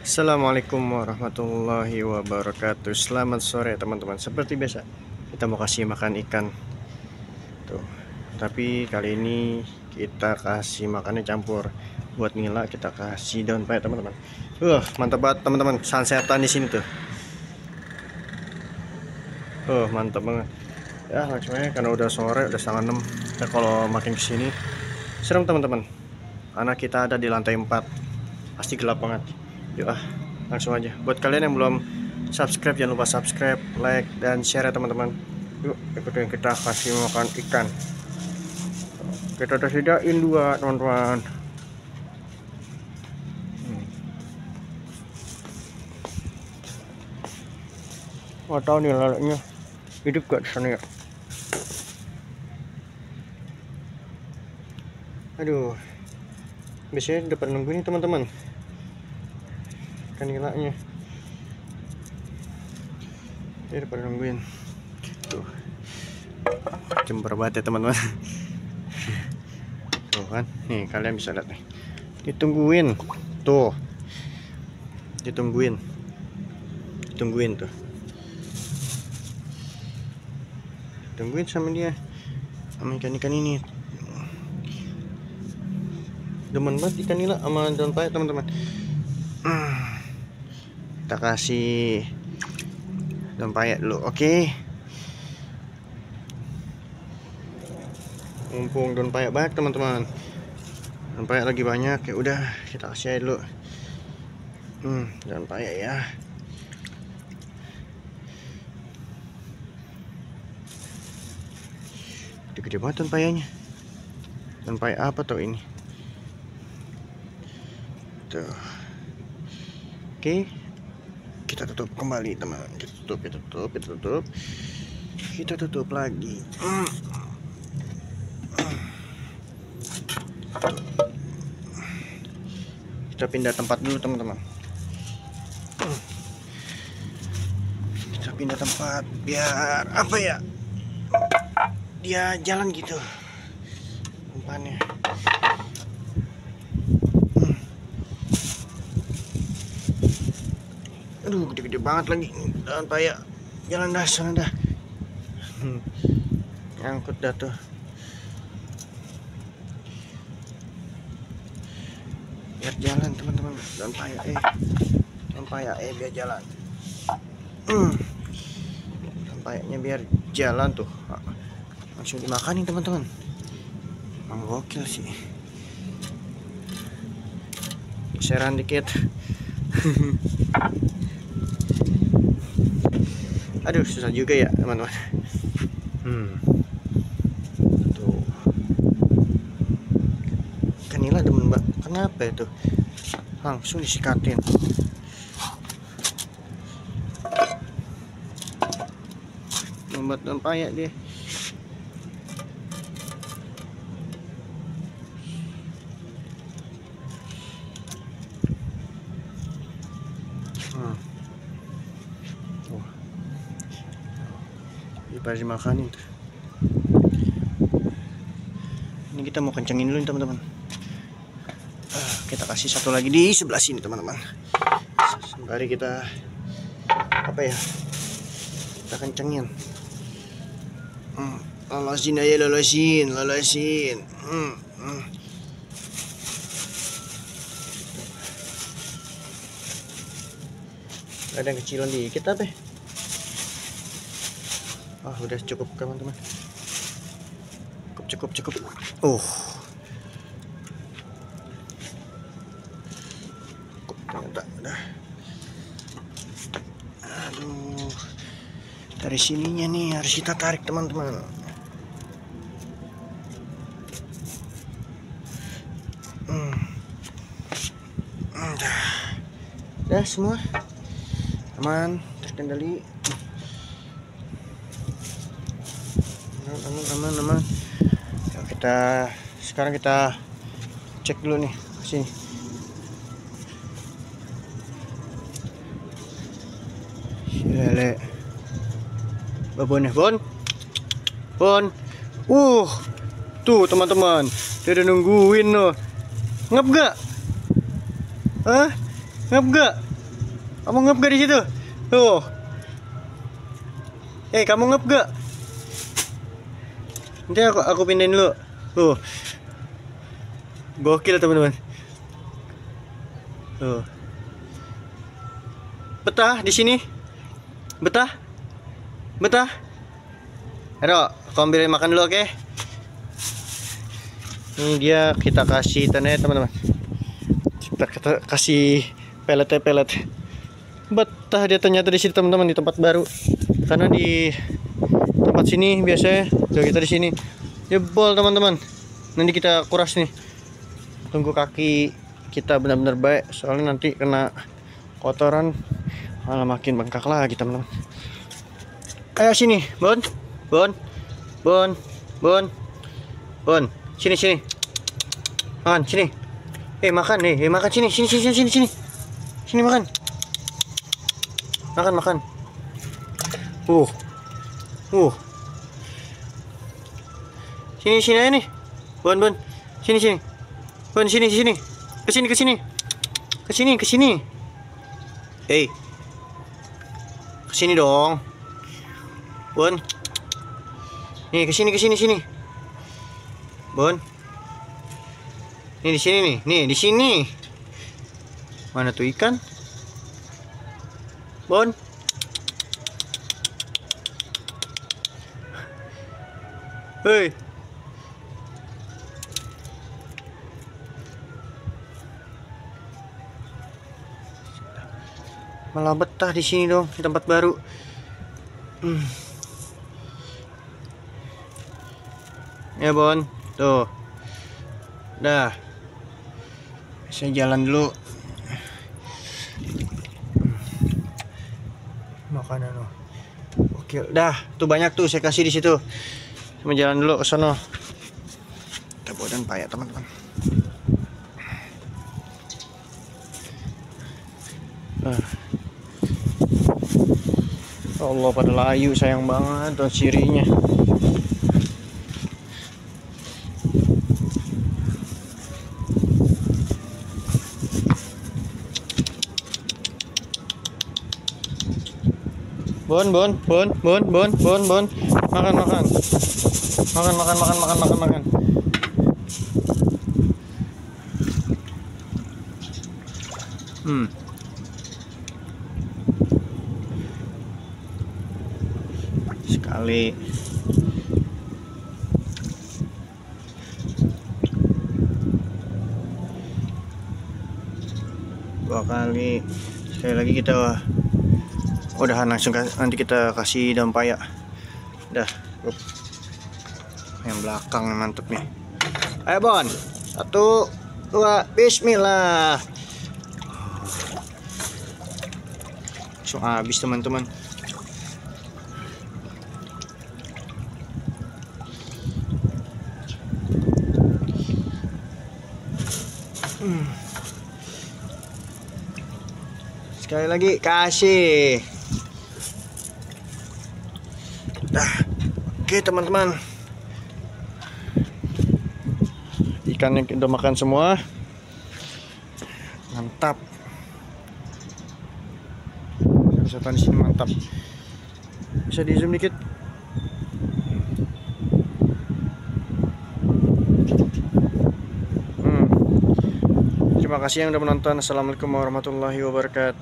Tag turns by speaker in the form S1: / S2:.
S1: Assalamualaikum warahmatullahi wabarakatuh. Selamat sore teman-teman. Seperti biasa kita mau kasih makan ikan tuh. Tapi kali ini kita kasih makannya campur. Buat nila kita kasih daun payah teman-teman. Mantap banget teman-teman. Sunsetan di sini tuh. Mantap banget. Ya langsung aja karena udah sore, udah setengah 6. Ya kalau makin kesini serem teman-teman. Karena kita ada di lantai 4. Pasti gelap banget. Yuk langsung aja. Buat kalian yang belum subscribe, jangan lupa subscribe, like, dan share ya teman-teman. Yuk ikutin kita kasih makan ikan. Kita udah sediain 2 teman-teman. Nggak tahu nih lalanya hidup gak di sana ya. Aduh, biasanya depan nunggu nih teman-teman ikan nilainya. Dia depan nungguin tuh, jember banget ya teman-teman. Tuh kan, nih kalian bisa lihat nih, ditungguin tuh, ditungguin tuh, tungguin sama dia, sama ikan-ikan ini. Demen banget ikan nila sama daun payah teman-teman. Kita kasih daun payah dulu, oke. Mumpung daun payah banyak teman-teman, daun payah lagi banyak, ya udah kita kasih aja dulu. Daun payah ya. Gede banget daun payahnya. Daun payah apa tuh ini? Tuh. Oke, kita tutup kembali teman. Kita tutup lagi. Kita pindah tempat dulu teman-teman. Kita pindah tempat biar apa ya, dia jalan gitu umpannya. Aduh, gede-gede banget lagi daun payah. Jalan dah sana dah. Ngangkut dah tuh. Biar jalan teman-teman, daun payah biar jalan. Daun payahnya biar jalan tuh. Langsung dimakanin teman-teman. Emang gokil sih. Geseran dikit. Aduh, susah juga ya teman-teman. Tuh. Ikan nila demen mbak. Kenapa itu? Langsung disikatin. Membuat daun payah dia. Pada dimakanin tuh. Ini kita mau kencengin dulu nih teman-teman. Kita kasih satu lagi di sebelah sini teman-teman. Sembari kita apa ya, kita kencengin. Lolosin aja, lolosin. Ada yang kecilan dikit apa? Udah cukup teman-teman. Cukup. Ternyata udah. Aduh, dari sininya nih harus kita tarik teman-teman. Udah semua aman, terkendali. Aman. Ya, sekarang kita cek dulu nih sini. Lele. Babon. Tuh teman-teman, dia udah nungguin loh. Ngap gak? Ngap gak? Kamu ngep gak di situ? Tuh. Kamu ngep gak? Nanti aku pindahin dulu. Tuh. Gokil teman-teman. Tuh. Betah di sini? Betah? Betah? Ayo, aku ambilin makan dulu, oke? Ini dia, kita kasih tanda teman-teman. Kita kasih pelet. Betah dia ternyata di sini teman-teman, di tempat baru. Karena di tempat sini biasanya kalau kita di sini jebol teman-teman. Nanti kita kuras nih. Tunggu kaki kita benar-benar baik, soalnya nanti kena kotoran malah makin bengkak lagi teman-teman. Ayo sini, Bon. Sini. Makan sini. Makan makan sini. Sini makan. Makan. Sini aja nih. Bon. Sini. Bon, sini. Kesini. Kesini dong. Bon. Nih, kesini. Bon. Nih di sini nih. Nih di sini. Mana tuh ikan? Bon. Hei. Malah betah di sini dong, di tempat baru. Ya Bon, tuh. Dah. Saya jalan dulu. Makanan loh. Oke, dah. Tuh banyak tuh saya kasih di situ. Saya jalan dulu ke sono. Kita badan payah teman-teman. Allah, pada layu, sayang banget tuh sirinya. Bon. Makan. Sekali. Dua kali. Sekali lagi kita udahan langsung, nanti kita kasih daun paya. Dah. Yang belakang mantep nih. Ayo Bon. 1, 2, bismillah. Langsung habis teman-teman. Sekali lagi kasih. Dah. Oke teman-teman. Ikannya udah makan semua. Mantap. Bisa tahan di sini mantap. Bisa di zoom dikit. Terima kasih yang udah menonton. Assalamualaikum warahmatullahi wabarakatuh.